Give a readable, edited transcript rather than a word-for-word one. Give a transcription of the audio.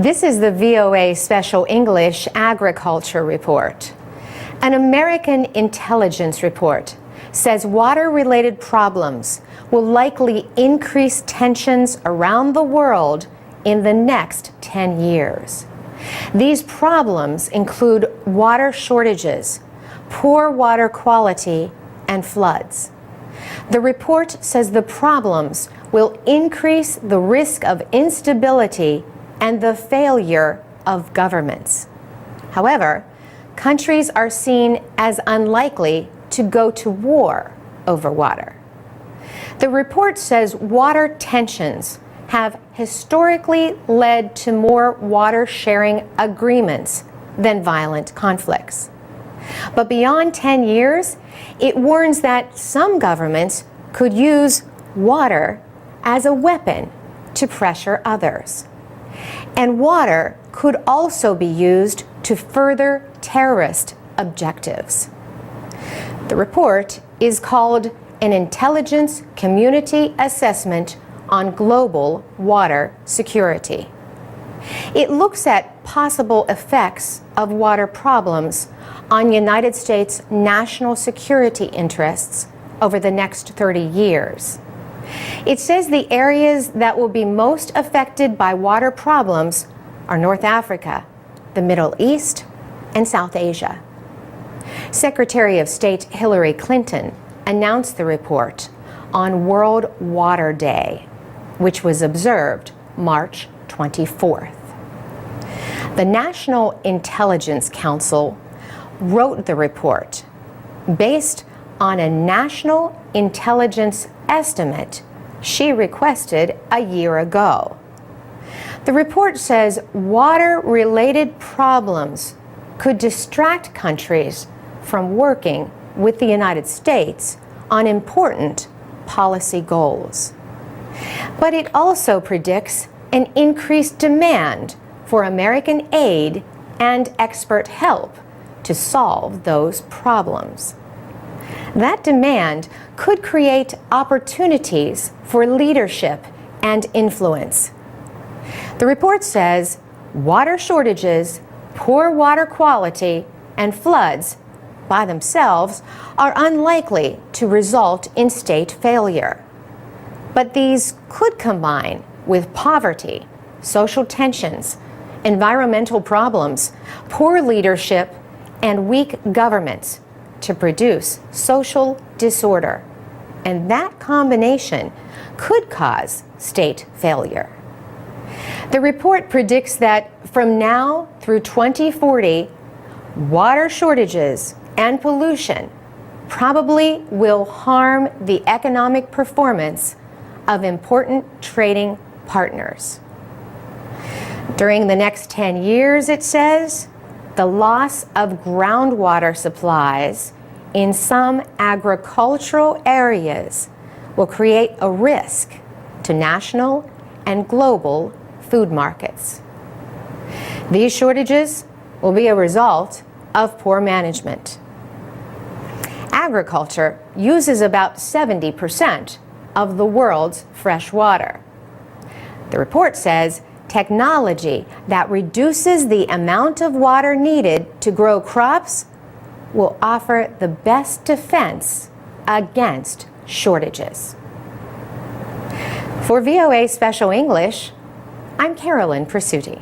This is the VOA Special English Agriculture Report. An American intelligence report says water-related problems will likely increase tensions around the world in the next 10 years. These problems include water shortages, poor water quality, and floods. The report says the problems will increase the risk of instability and the failure of governments. However, countries are seen as unlikely to go to war over water. The report says water tensions have historically led to more water-sharing agreements than violent conflicts. But beyond 10 years, it warns that some governments could use water as a weapon to pressure others. And water could also be used to further terrorist objectives. The report is called an Intelligence Community Assessment on Global Water Security. It looks at possible effects of water problems on United States national security interests over the next 30 years. It says the areas that will be most affected by water problems are North Africa, the Middle East, and South Asia. Secretary of State Hillary Clinton announced the report on World Water Day, which was observed March 24th. The National Intelligence Council wrote the report based on a national intelligence estimate she requested a year ago. The report says water-related problems could distract countries from working with the United States on important policy goals. But it also predicts an increased demand for American aid and expert help to solve those problems. That demand could create opportunities for leadership and influence. The report says water shortages, poor water quality, and floods by themselves are unlikely to result in state failure. But these could combine with poverty, social tensions, environmental problems, poor leadership, and weak governments to produce social disorder. And that combination could cause state failure. The report predicts that from now through 2040, water shortages and pollution probably will harm the economic performance of important trading partners. During the next 10 years, it says, the loss of groundwater supplies in some agricultural areas will create a risk to national and global food markets. These shortages will be a result of poor management. Agriculture uses about 70% of the world's fresh water. The report says technology that reduces the amount of water needed to grow crops will offer the best defense against shortages. For VOA Special English, I'm Carolyn Presutti.